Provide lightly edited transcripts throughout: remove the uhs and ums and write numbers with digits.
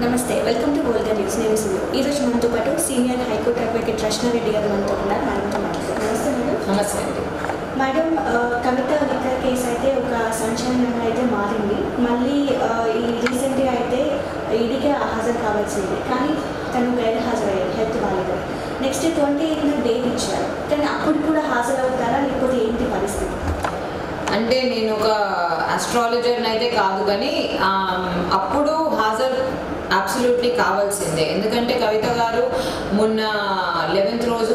నమస్తే, welcome to golden news. నేను సుధు. ఈరోజు మనతో పాటు సీనియర్ హైకోర్టు అడ్వకేట్ రచనారెడ్డి గారు మనతో ఉన్నారు. మేడంతో మాట్లాడుతున్నారు. నమస్తే మేడం. నమస్తే అండి మేడం, కవిత లిక్కర్ కేసు అయితే ఒక సంచలనంగా అయితే మారింది. మళ్ళీ ఈ రీసెంట్గా అయితే ఈడీకే హాజరు కావాల్సింది, కానీ తను గైర్ హాజరయ్యారు, హెల్త్ బాగాలేదు. నెక్స్ట్ 28న డేట్ ఇచ్చారు, కానీ అప్పుడు కూడా హాజరవుతారా లేకపోతే ఏంటి పరిస్థితి? అంటే నేను ఒక ఆస్ట్రాలజర్ని అయితే కాదు, కానీ అప్పుడు హాజరు అబ్సల్యూట్లీ కావాల్సిందే. ఎందుకంటే కవిత గారు మొన్న 11th రోజు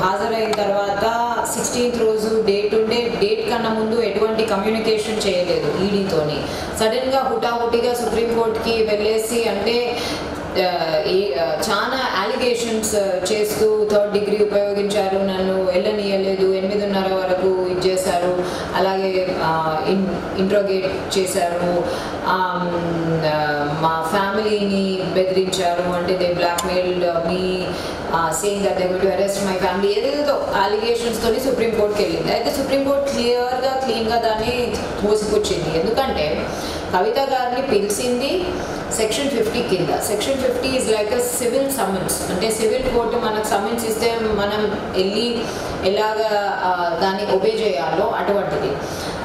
హాజరైన తర్వాత 16th రోజు డేట్ ఉండే, డేట్ కన్నా ముందు ఎటువంటి కమ్యూనికేషన్ చేయలేదు ఈడీతోని. సడన్గా హుటాహుటిగా సుప్రీంకోర్టుకి వెళ్ళేసి, అంటే చాలా అలిగేషన్స్ చేస్తూ 3rd డిగ్రీ ఉపయోగించారు, నన్ను వెళ్ళనీయలేదు, 8:30 వరకు ఇచ్చేశారు, అలాగే ఇంట్రోగేట్ చేశారు, మా ఫ్యామిలీని బెదిరించారు, అంటే they blackmailed me saying that they going to arrest my family, ఏదేదో అలిగేషన్స్తోని సుప్రీంకోర్టుకి వెళ్ళింది. అయితే సుప్రీంకోర్టు క్లీన్గా దాన్ని మోసుకొచ్చింది. ఎందుకంటే కవిత గారిని పిలిచింది సెక్షన్ 50 కింద. Section 50 is like a civil summons. అంటే సివిల్ కోర్టు మనకు సమ్మన్స్ ఇస్తే మనం వెళ్ళి ఎలాగా దాన్ని ఒబే చేయాలో అటువంటిది.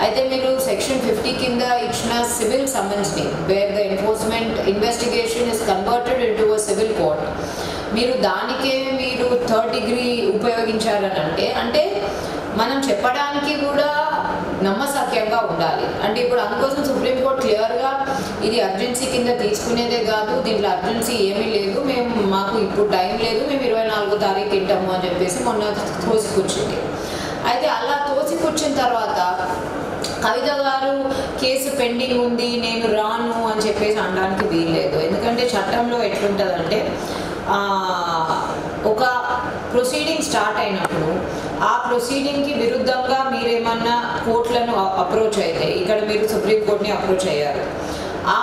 అయితే మీరు సెక్షన్ 50 కింద ఇచ్చిన సివిల్ సమ్మన్స్ని, where the enforcement investigation is converted into a civil court, మీరు దానికే మీరు 3rd డిగ్రీ ఉపయోగించారని అంటే మనం చెప్పడానికి కూడా నమ్మసక్యంగా ఉండాలి. అంటే ఇప్పుడు అందుకోసం సుప్రీంకోర్టు క్లియర్గా ఇది అర్జెన్సీ కింద తీసుకునేదే కాదు, దీంట్లో అర్జెన్సీ ఏమీ లేదు, మాకు ఇప్పుడు టైం లేదు, మేము 24వ తారీఖు తింటాము అని చెప్పేసి మొన్న తోసిపుచ్చింది. అయితే అలా తోసిపుచ్చిన తర్వాత కవిత గారు కేసు పెండింగ్ ఉంది, నేను రాను అని చెప్పేసి అనడానికి వీల్లేదు. ఎందుకంటే చట్టంలో ఎట్లుంటుందంటే ఒక ప్రొసీడింగ్ స్టార్ట్ అయినప్పుడు ఆ ప్రొసీడింగ్కి విరుద్ధంగా మీరేమన్నా కోర్టులను అప్రోచ్ అయితే, ఇక్కడ మీరు సుప్రీంకోర్టుని అప్రోచ్ అయ్యారు, ఆ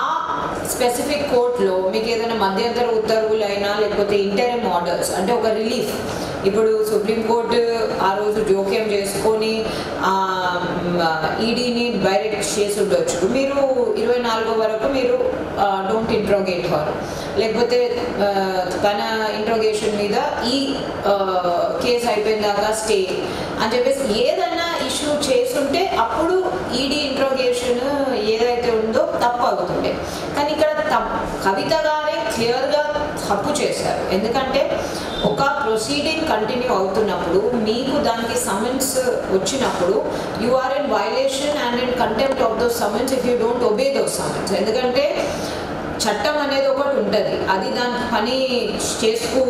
స్పెసిఫిక్ కోర్టులో మీకు ఏదైనా మధ్యంతర ఉత్తర్వులైనా లేకపోతే ఇంటరిమ్ ఆర్డర్స్, అంటే ఒక రిలీఫ్, ఇప్పుడు సుప్రీంకోర్టు ఆ రోజు జోక్యం చేసుకొని ఈడీని డైరెక్ట్ చేసి ఉండొచ్చు, మీరు 24 వరకు మీరు డోంట్ ఇంట్రోగేట్ హర్, లేకపోతే తన ఇంట్రోగేషన్ మీద ఈ కేసు అయిపోయిన దాకా స్టే అని చెప్పేసి ఏదైనా ఇష్యూ చేస్తుంటే అప్పుడు ఈడీ ఇంట్రోగేషన్ ఏదైతే ఉందో తప్పు అవుతుండే. కానీ ఇక్కడ కవిత గారే క్లియర్గా తప్పు చేశారు. ఎందుకంటే ఒక ప్రొసీడింగ్ కంటిన్యూ అవుతున్నప్పుడు మీకు దానికి సమన్స్ వచ్చినప్పుడు you are in violation and in contempt of those summons if you don't obey those summons. ఎందుకంటే చట్టం అనేది ఒకటి ఉంటుంది, అది దాని పని చేసుకు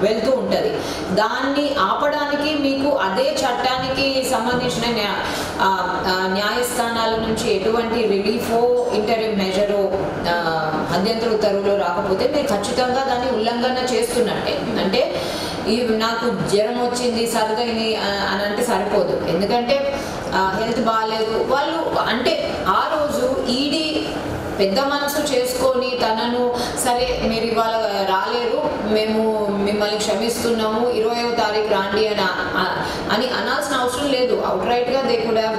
వెళ్తూ ఉంటుంది. దాన్ని ఆపడానికి మీకు అదే చట్టానికి సంబంధించిన న్యాయస్థానాల నుంచి ఎటువంటి రిలీఫో ఇంటరిమ్ మెజరో మధ్యంతర ఉత్తర్వులో రాకపోతే మీరు ఖచ్చితంగా దాన్ని ఉల్లంఘన చేస్తున్నట్టే. అంటే నాకు జ్వరం వచ్చింది సరదని అని అంటే సరిపోదు, ఎందుకంటే హెల్త్ బాగాలేదు వాళ్ళు అంటే ఆ రోజు ఈడీ పెద్ద మనసు చేసుకొని తనను సరే మీరు ఇవాళ రాలేరు, మేము మిమ్మల్ని క్షమిస్తున్నాము, 20వ తారీఖు రాండి అని అనాల్సిన అవసరం లేదు. అవుట్ రైట్గా they could have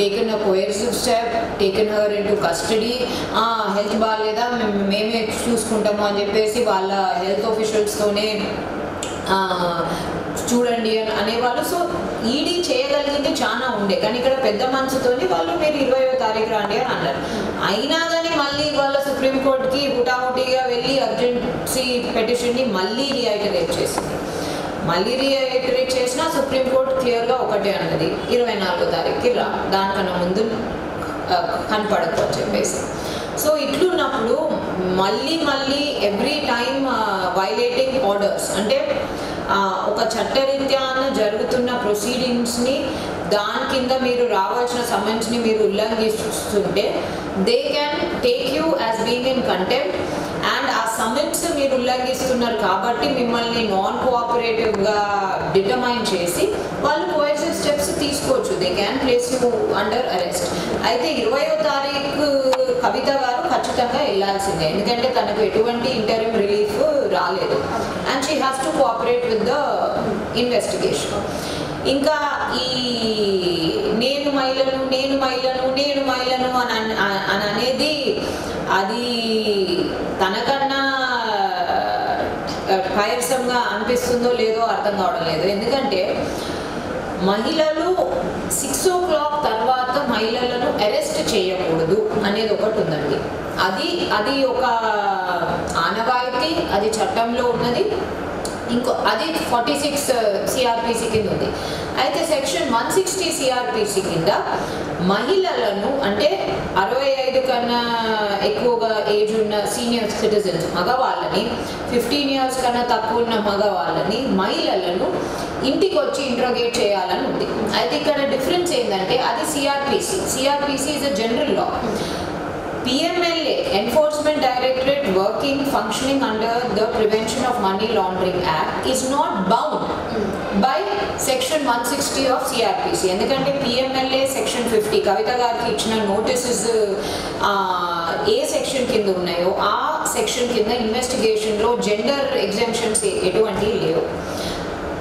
taken a coercive step, taken her into custody, health బాగాలేదా మేమే చూసుకుంటాము అని చెప్పేసి వాళ్ళ హెల్త్ ఆఫీషియల్స్తోనే చూడండి అని అనేవాళ్ళు. సో ఈడీ చేయగలిగింది చాలా ఉండే, కానీ ఇక్కడ పెద్ద మనసుతోని వాళ్ళు మీరు 20వ తారీఖు రాండి అని అన్నారు. అయినా కానీ మళ్ళీ వాళ్ళ సుప్రీంకోర్టుకి హుటాహుటిగా వెళ్ళి అర్జెన్సీ పెటిషన్ని మళ్ళీ రీఐటరేట్ చేసింది. మళ్ళీ రీఐటరేట్ చేసినా సుప్రీంకోర్టు క్లియర్గా ఒకటే అన్నది, 24వ తారీఖుకి రా, దానికన్నా ముందు కనపడకు అని చెప్పేసి. సో ఇట్లున్నప్పుడు మళ్ళీ ఎవ్రీ టైమ్ వైలేటింగ్ ఆర్డర్స్, అంటే ఒక చట్టరీత్యాన జరుగుతున్న ప్రొసీడింగ్స్ని దాని కింద మీరు రావాల్సిన సమన్స్ని మీరు ఉల్లంఘిస్తుంటే they can take you as being in contempt, and ఆ సమన్స్ మీరు ఉల్లంఘిస్తున్నారు కాబట్టి మిమ్మల్ని నాన్ కోఆపరేటివ్గా డిటర్మైన్ చేసి వాళ్ళు కోయర్సివ్ స్టెప్స్ తీసుకోవచ్చు, they can place you under arrest. అయితే 20వ తారీఖు కవిత గారు ఖచ్చితంగా వెళ్ళాల్సిందే, ఎందుకంటే తనకు ఎటువంటి ఇంటరిమ్ రిలీఫ్ రాలేదు, and she has to cooperate with the investigation. ఇంకా ఈ నేను నేను మహిళను నేను మహిళను నేను మహిళను అని అనేది అది తనకన్నా టైర్సంగా అనిపిస్తుందో లేదో అర్థం కావడం లేదు. ఎందుకంటే మహిళలు 6 o'clock తర్వాత మహిళలను అరెస్ట్ చేయకూడదు అనేది ఒకటి ఉందండి. అది ఒక ఆనవాయితీ, అది చట్టంలో ఉన్నది. ఇంకో అది 46 CRPC కింద ఉంది. అయితే సెక్షన్ 160 CRPC కింద మహిళలను అంటే 65 కన్నా ఎక్కువగా ఏజ్ ఉన్న సీనియర్ సిటిజన్స్ మగవాళ్ళని, 15 years కన్నా తక్కువ ఉన్న మగవాళ్ళని, మహిళలను ఇంటికి వచ్చి ఇంట్రోగేట్ చేయాలని ఉంది. అయితే ఇక్కడ డిఫరెన్స్ ఏంటంటే అది CRPC is a general law. PMLA, Enforcement Directorate functioning under the Prevention of Money Laundering Act is not bound by section 160 of CRPC. ఎందుకంటే PMLA section 50 కవిత గారికి ఇచ్చిన నోటీసెస్ ఏ సెక్షన్ కింద ఉన్నాయో ఆ సెక్షన్ కింద ఇన్వెస్టిగేషన్లో జెండర్ ఎగ్జామ్షన్స్ ఎటువంటి లేవు.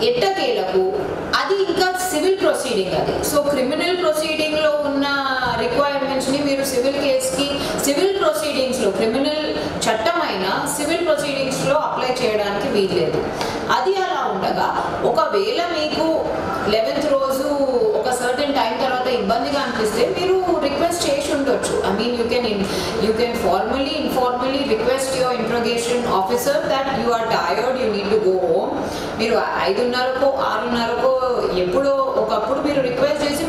ఎట్టకేలకు అది ఇంకా సివిల్ ప్రొసీడింగ్ అది. సో క్రిమినల్ ప్రొసీడింగ్లో ఉన్న రిక్వైర్మెంట్స్ని మీరు సివిల్ కేసుకి సివిల్ ప్రొసీడింగ్స్లో క్రిమినల్ చట్టమైన సివిల్ ప్రొసీడింగ్స్లో అప్లై చేయడానికి వీల్లేదు. అది అలా ఉండగా ఒకవేళ మీకు 11th రోజు ఒక సర్టెన్ టైం తర్వాత ఇబ్బందిగా అనిపిస్తే మీరు రిక్వెస్ట్ చేసి ఉండొచ్చు. I mean you can formally informally request your interrogation officer that you are tired, you need to go home. మీరు 5:30కో 6:30కో ఎప్పుడో ఒకప్పుడు మీరు రిక్వెస్ట్ చేసి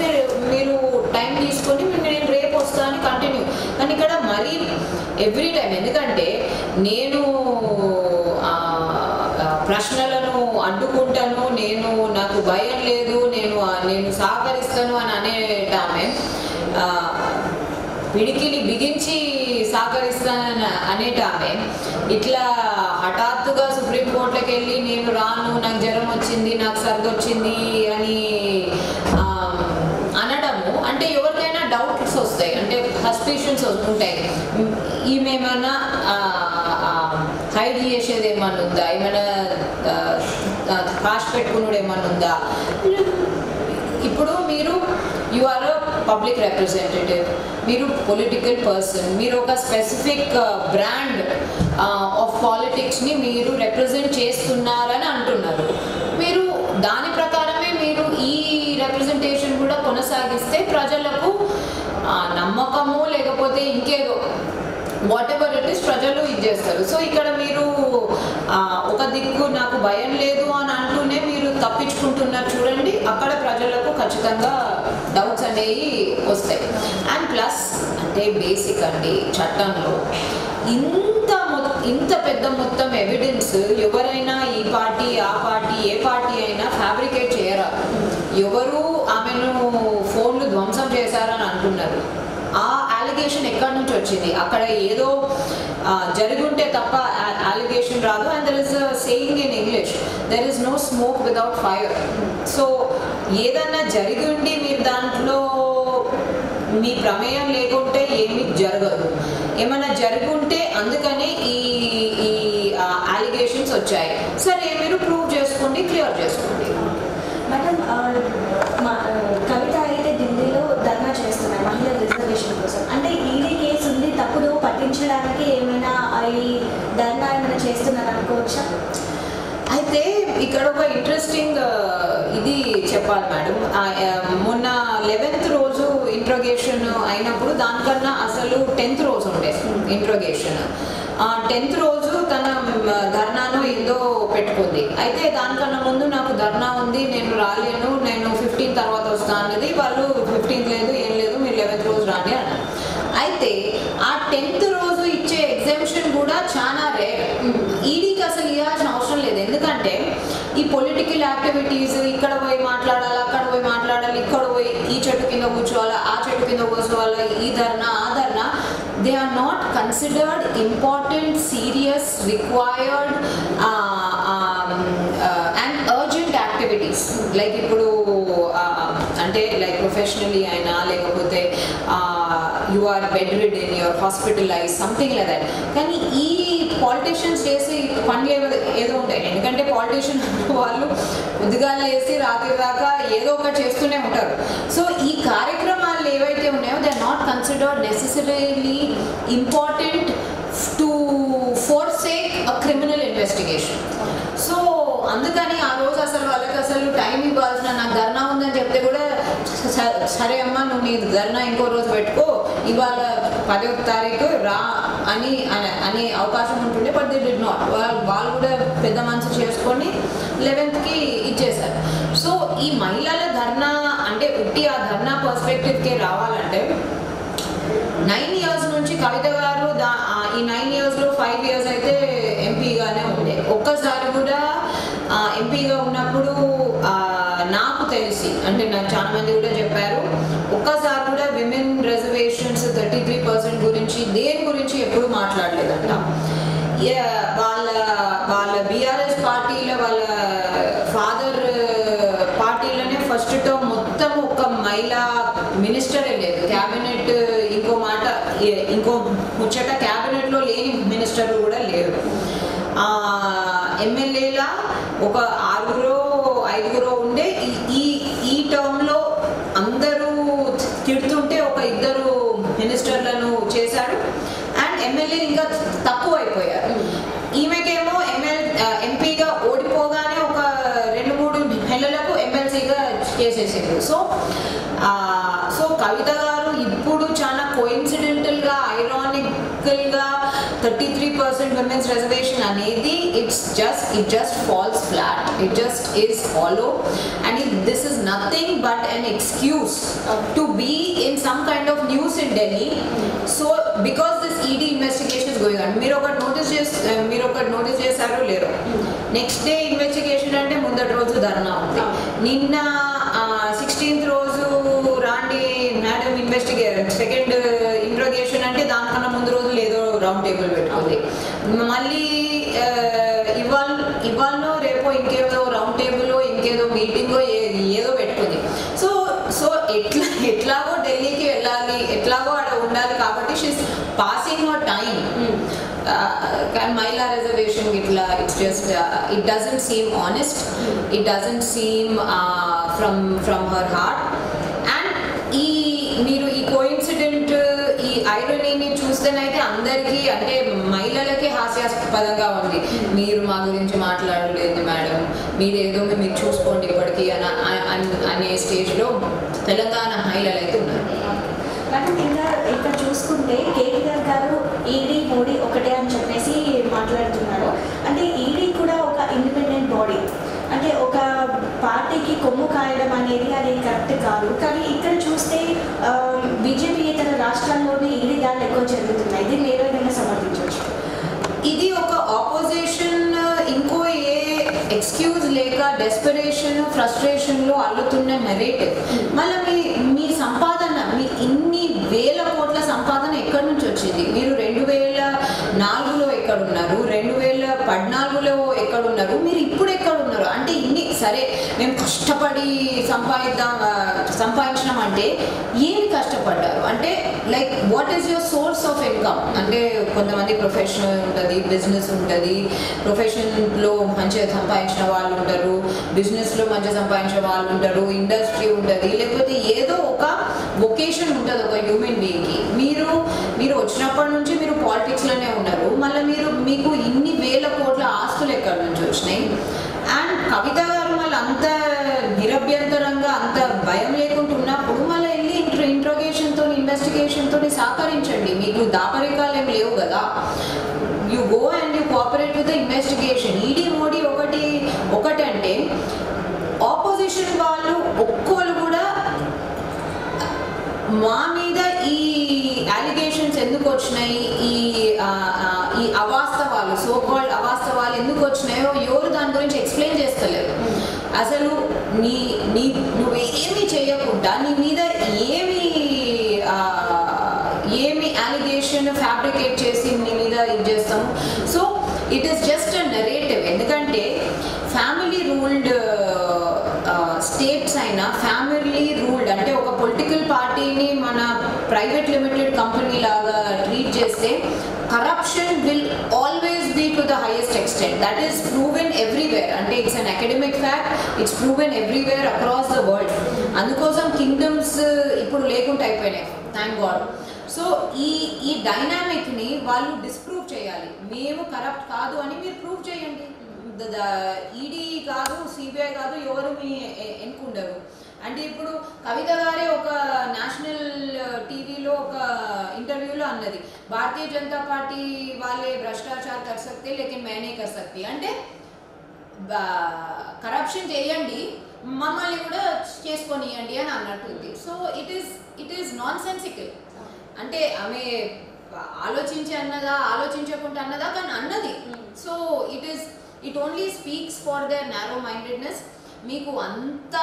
మీరు టైం తీసుకొని నేను రేపు వస్తాను కంటిన్యూ. కానీ ఇక్కడ మరీ ఎవ్రీ టైం, ఎందుకంటే నేను ప్రశ్నలను అడ్డుకుంటాను, నాకు భయం లేదు, నేను సహకరిస్తాను అని అనేటామె పిడికిలి బిగించి సహకరిస్తానని అనేటామె ఇట్లా హఠాత్తుగా సుప్రీంకోర్టుకి వెళ్ళి నేను రాను, నాకు జ్వరం వచ్చింది, నాకు సర్ది వచ్చింది అని అనడము అంటే ఎవరికైనా డౌట్స్ వస్తాయి, అంటే సస్పిషన్స్ ఉంటాయి. ఈమె ఏమైనా హైడ్ చేసేది ఏమన్నా ఉందా, ఏమైనా కాస్ట్ పెట్టుకున్నాడు ఏమన్నా ఉందా. ఇప్పుడు మీరు you are a public representative, మీరు పొలిటికల్ పర్సన్, మీరు ఒక స్పెసిఫిక్ బ్రాండ్ ఆఫ్ పాలిటిక్స్ని మీరు రిప్రజెంట్ చేస్తున్నారని అంటున్నారు. మీరు దాని ప్రకారమే మీరు ఈ రిప్రజెంటేషన్ కూడా కొనసాగిస్తే ప్రజలకు నమ్మకము లేకపోతే ఇంకేదో వాట్ ఎవర్ ఇట్ ఈస్ ప్రజలు ఇచ్చేస్తారు. సో ఇక్కడ మీరు ఒక దిక్కు నాకు భయం లేదు అని అంటూనే మీరు తప్పించుకుంటున్నారు చూడండి, అక్కడ ప్రజలకు ఖచ్చితంగా డౌట్స్ అనేవి వస్తాయి. అండ్ ప్లస్ అంటే బేసిక్ అండి చట్టంలో ఇంత పెద్ద మొత్తం ఎవిడెన్స్ ఎవరైనా ఈ పార్టీ ఆ పార్టీ ఏ పార్టీ అయినా ఫ్యాబ్రికేట్ చేయరా. ఎవరు ఆమెను ఫోన్లు ధ్వంసం చేశారని అంటున్నారు. ఆ అలిగేషన్ ఎక్కడి నుంచి వచ్చింది? అక్కడ ఏదో జరుగుంటే తప్ప అలిగేషన్ రాదు. And there is a saying in English, there is no smoke without fire. So ఏదన్నా జరిగి ఉండి మీరు దాంట్లో మీ ప్రమేయం లేకుంటే ఏమీ జరగదు. ఏమైనా జరుగుంటే అందుకనే ఈ అలిగేషన్స్ వచ్చాయి. సరే మీరు ప్రూవ్ చేసుకోండి, క్లియర్ చేసుకోండి. మేడం, కవిత అయితే ఢిల్లీలో ధర్నా చేస్తున్నారు మహిళల రిజర్వేషన్ కోసం. అంటే ఈడీ కేసు ఉంది, తప్పుడు పట్టించడానికి ఏమైనా ఈ ధర్నా ఏమైనా చేస్తున్నారు అనుకోవచ్చా? అయితే ఇక్కడ ఒక ఇంట్రెస్టింగ్ ఇది చెప్పాలి మేడం. మొన్న 11th రోజు ఇంట్రోగేషన్ అయినప్పుడు దానికన్నా అసలు 10th రోజు ఉండే ఇంట్రోగేషన్. 10th రోజు తన ధర్నాను ఏదో పెట్టుకుంది. అయితే దానికన్నా ముందు నాకు ధర్నా ఉంది, నేను రాలేను, నేను 15 తర్వాత వస్తా అన్నది. వాళ్ళు 15 లేదు ఏం లేదు, మీరు 11th రోజు రాని అన్నారు. అయితే ఆ 10th రోజు ఇచ్చే ఎగ్జామ్షన్ కూడా చాలా రేర్. ఈడీకి అసలు ఇవ్వాల్సిన అవసరం లేదు. ఎందుకంటే ఈ పొలిటికల్ యాక్టివిటీస్ ఇక్కడ పోయి మాట్లాడాలి, అక్కడ పోయి మాట్లాడాలి, ఇక్కడ పోయి ఈ చెట్టు కింద కూర్చోవాలి, ఆ చెట్టు కింద కూర్చోవాలి, ఈ ధర్నా ఆ ధర్నా, they are not considered important, serious, required and urgent activities. Like ఇప్పుడు అంటే లైక్ ప్రొఫెషనలీ అయినా లేకపోతే you are bedridden, you are hospitalized, something like that. కానీ ఈ పాలిటీషియన్స్ చేసి పనులు ఏదో ఉంటాయి. ఎందుకంటే పాలిటీషియన్ వాళ్ళు ఉద్యోగాలు వేసి రాత్రి దాకా ఏదో ఒకటి చేస్తూనే ఉంటారు. సో ఈ కార్యక్రమాలు ఏవైతే ఉన్నాయో they are not considered necessarily important to forsake a criminal investigation. So అందుకని ఆ రోజు అసలు వాళ్ళకి అసలు టైం ఇవ్వాల్సిన, నాకు ధర్నా ఉందని చెప్తే కూడా సరే అమ్మా నువ్వు నీ ధర్నా ఇంకో రోజు పెట్టుకో, ఇవాళ 10వ తారీఖు రా అని అవకాశం ఉంటుండే. But they did not. వాళ్ళు కూడా పెద్ద మనసు చేసుకొని 11th ఇచ్చేశారు. సో ఈ మహిళల ధర్నా అంటే ఉట్టి ఆ ధర్నా పర్స్పెక్టివ్కే రావాలంటే 9 years నుంచి కవిత గారు ఈ 9 yearsలో 5 years అయితే ఎంపీగానే ఉండే. ఒక్కసారి కూడా ఎంపీగా ఉన్నప్పుడు నాకు తెలిసి, అంటే నాకు చాలా మంది కూడా చెప్పారు, ఒక్కసారి కూడా విమెన్ రిజర్వేషన్స్ 33% గురించి దేని గురించి ఎప్పుడు మాట్లాడలేదంట. వాళ్ళ బీఆర్ఎస్ పార్టీలో వాళ్ళ ఫాదర్ పార్టీలోనే ఫస్ట్ టర్మ్ మొత్తం ఒక మహిళా మినిస్టరే లేదు. క్యాబినెట్ ఇంకో ముచ్చట క్యాబినెట్లో లేని మినిస్టర్ కూడా లేరు. ఎమ్మెల్యేల ఒక 6-5 ఉండే. ఈ టర్మ్లో అందరూ తిడుతుంటే ఒక 2 మినిస్టర్లను చేశాడు. అండ్ ఎమ్మెల్యే ఇంకా తక్కువ అయిపోయారు. ఈమెకేమో ఎంపీగా ఓడిపోగానే ఒక 2-3 నెలలకు ఎమ్మెల్సీగా చేసేసారు. సో కవిత గారు ఇప్పుడు చాలా కోయిన్సిడెంటల్గా, ఐరానికల్గా 33% విమెన్స్ రిజర్వేషన్ అనేది it just falls flat. It just is hollow, and this is nothing but an excuse to be in some kind of news in Delhi. So because this ED investigation is going on, మీరు ఒకటి notice చేశారో లేరో, next day investigation అంటే ముందటి రోజు ధర్నా ఉంది. నిన్న 16th రోజు రాండి మేడం సెకండ్ ఇంట్రోగేషన్ అంటే దానికన్నా ముందు రోజు ఏదో రౌండ్ టేబుల్ పెట్టుకుంది. మళ్ళీ ఇవాళ రేపో ఇంకేదో రౌండ్ టేబుల్ ఇంకేదో మీటింగో ఏదో పెట్టుకుంది. సో ఎట్లాగో ఢిల్లీకి వెళ్ళాలి, ఎట్లాగో అక్కడ ఉండాలి కాబట్టి షీస్ పాసింగ్ హర్ టైం. కానీ మహిళా రిజర్వేషన్ ఇట్లా it doesn't seem honest, it doesn't seem from her heart. And మీరు ఈ కోయిన్సిడెంట్, ఈ ఐరనీని చూస్తేనైతే అందరికీ, అంటే మహిళలకే హాస్యాస్పదంగా ఉంది. మీరు మా గురించి మాట్లాడలేదు మేడం, మీరేదో మీరు చూసుకోండి ఇప్పటికీ అనే స్టేజ్లో తెలంగాణ మహిళలు అయితే ఉన్నారు. మేడం ఇంకా చూసుకుంటే కేటీఆర్ గారు ఈడీ మోడీ ఒకటే అని చెప్పేసి మాట్లాడుతున్నారు. అంటే ఈడీ కూడా ఒక ఇండిపెండెంట్ బాడీ, అంటే ఒక పార్టీకి కొమ్ము కాయడం అనేది అది కరెక్ట్ కాదు. కానీ ఇక్కడ చూస్తే బీజేపీ ఇతర రాష్ట్రాల్లోనే ఈడీ దాడులు ఎక్కువ జరుగుతున్నాయి. దీన్ని ఏ విధంగా సమర్థించవచ్చు? ఇది ఒక ఆపోజిషన్ ఇంకో ఏ ఎక్స్క్యూజ్ లేక డెస్పరేషన్, ఫ్రస్ట్రేషన్లో అల్లుతున్న నెరేటివ్. మళ్ళీ మీ సంపాదన, మీ ఇన్ని వేల కోట్ల సంపాదన ఎక్కడి నుంచి వచ్చింది? మీరు 2004లో ఎక్కడున్నారు, 2014లో ఎక్కడున్నారు, మీరు ఇప్పుడు ఎక్కడున్నారు? అంటే ఇన్ని సరే మేము కష్టపడి సంపాదించినాం అంటే ఏమి కష్టపడ్డారు? అంటే like what is your source of income? అంటే కొంతమంది ప్రొఫెషనల్ ఉంటుంది, బిజినెస్ ఉంటుంది, ప్రొఫెషన్లో మంచిగా సంపాదించిన వాళ్ళు ఉంటారు, బిజినెస్లో మంచిగా సంపాదించిన వాళ్ళు ఉంటారు, ఇండస్ట్రీ ఉంటుంది, లేకపోతే ఏదో ఒక వొకేషన్ ఉంటుంది ఒక హ్యూమన్ బీయింగ్కి. మీరు వచ్చినప్పటి నుంచి మీరు పాలిటిక్స్లోనే ఉన్నారు. మళ్ళీ మీకు ఇన్ని వేల కోట్ల ఆస్తులు ఎక్కడి నుంచి వచ్చినాయి? అండ్ కవిత గారు మళ్ళీ అంత నిరభ్యంతరంగా, అంత భయం లేకుండా ఉన్నప్పుడు మళ్ళీ వెళ్ళి ఇంట్రోగేషన్తో, ఇన్వెస్టిగేషన్తో సహకరించండి. మీకు దాపరికాలు ఏం లేవు కదా. You go and you cooperate with the investigation. ED Modi ఒకటంటే ఆపోజిషన్ వాళ్ళు ఒక్కోళ్ళు కూడా మా మీద ఈ అలిగేషన్స్ ఎందుకు వచ్చినాయి, ఈ అవాస్తవాలు, సో కాల్డ్ అవాస్తవాలు ఎందుకు వచ్చినాయో ఎవరు దాని గురించి ఎక్స్ప్లెయిన్ చేస్తలేరు. అసలు నువ్వేమీ చేయకుండా నీ మీద ఏమి అలిగేషన్ ఫ్యాబ్రికేట్ చేసి నీ మీద ఇది చేస్తాము. So it is just a narrative. ఎందుకంటే ఫ్యామిలీ రూల్డ్ స్టేట్స్ అయినా, ఫ్యామిలీ రూల్డ్ అంటే ఒక పొలిటికల్ పార్టీని మన ప్రైవేట్ లిమిటెడ్ కంపెనీ లాగా ట్రీట్ చేస్తే corruption will always be to the highest extent. That is proven everywhere. And it's an academic fact. It's proven everywhere across the world. అందుకోసం kingdoms ఇప్పుడు లేకుండా అయిపోయినాయి, థ్యాంక్ గాడ్. సో ఈ డైనామిక్ని వాళ్ళు disprove చేయాలి. మేము కరప్ట్ కాదు అని మీరు ప్రూవ్ చేయండి. ఈడీ కాదు, సిబిఐ కాదు, ఎవరు మీ ఎన్నుకుండరు. అంటే ఇప్పుడు కవిత గారే ఒక నేషనల్ టీవీలో ఒక ఇంటర్వ్యూలో అన్నది, భారతీయ జనతా పార్టీ వాళ్ళే భ్రష్టాచార్ కర్ సక్తే లేకిన్ మేనే కర్ సక్తి. అంటే కరప్షన్ చేయండి, మమ్మల్ని కూడా చేసుకొనియండి అని అన్నట్టుంది. So it is nonsensical. అంటే ఆమె ఆలోచించి అన్నదా, ఆలోచించకుండా అన్నదా, కానీ అన్నది. So it only speaks for their narrow mindedness. మీకు అంత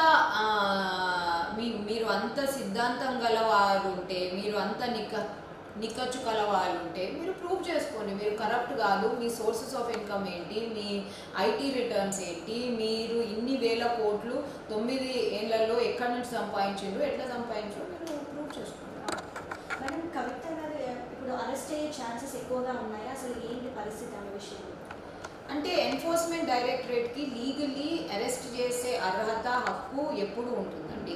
మీరు అంత సిద్ధాంతం గలవారు ఉంటే, మీరు అంత నిక్కచ్చు కలవారు ఉంటే మీరు ప్రూవ్ చేసుకోండి. మీరు కరప్ట్ కాదు, మీ సోర్సెస్ ఆఫ్ ఇన్కమ్ ఏంటి, మీ ఐటీ రిటర్న్స్ ఏంటి, మీరు ఇన్ని వేల కోట్లు 9 ఏళ్లలో ఎక్కడి నుంచి సంపాదించిండ్రు, ఎట్లా సంపాదించారు, మీరు ప్రూవ్ చేసుకుంటారు. మేడం, కవిత గారు ఇప్పుడు అరెస్ట్ అయ్యే ఛాన్సెస్ ఎక్కువగా ఉన్నాయా? అసలు ఏంటి పరిస్థితి అనే విషయం? అంటే ఎన్ఫోర్స్మెంట్ డైరెక్టరేట్కి లీగల్లీ అరెస్ట్ చేసే అర్హత, హక్కు ఎప్పుడు ఉంటుందండి.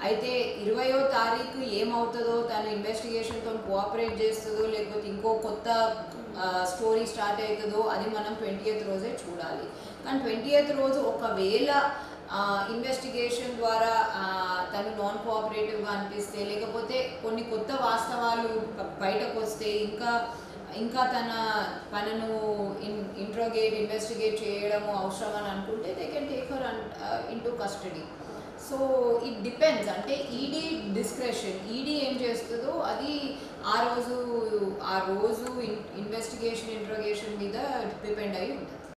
అయితే 20వ తారీఖు ఏమవుతుందో, తను ఇన్వెస్టిగేషన్తో కోఆపరేట్ చేస్తుందో లేకపోతే ఇంకో కొత్త స్టోరీ స్టార్ట్ అవుతుందో అది మనం 20th రోజే చూడాలి. కానీ 20th రోజు ఒకవేళ ఇన్వెస్టిగేషన్ ద్వారా తను నాన్ కోఆపరేటివ్గా అనిపిస్తే, లేకపోతే కొన్ని కొత్త వాస్తవాలు బయటకు వస్తే, ఇంకా తనను ఇన్వెస్టిగేట్ చేయడము అవసరం అని అనుకుంటే they can take her into custody. So it depends. అంటే ఈడీ డిస్క్రెషన్, ఈడీ ఏం చేస్తుందో అది ఆ రోజు ఇన్వెస్టిగేషన్ ఇంట్రోగేషన్ మీద డిపెండ్ అయి ఉంటుంది.